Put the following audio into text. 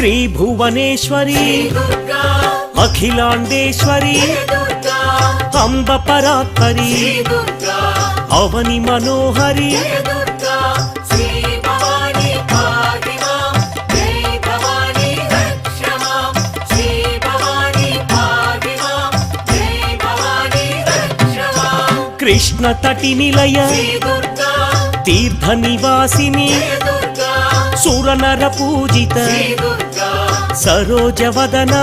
శ్రీ భువనేశ్వరి అఖిలాండేశ్వరి అంబ పరాత్పరి అవని మనోహరి కృష్ణ తటి నిలయ తీర్థ నివాసిని సురనర పూజిత సరోజవదన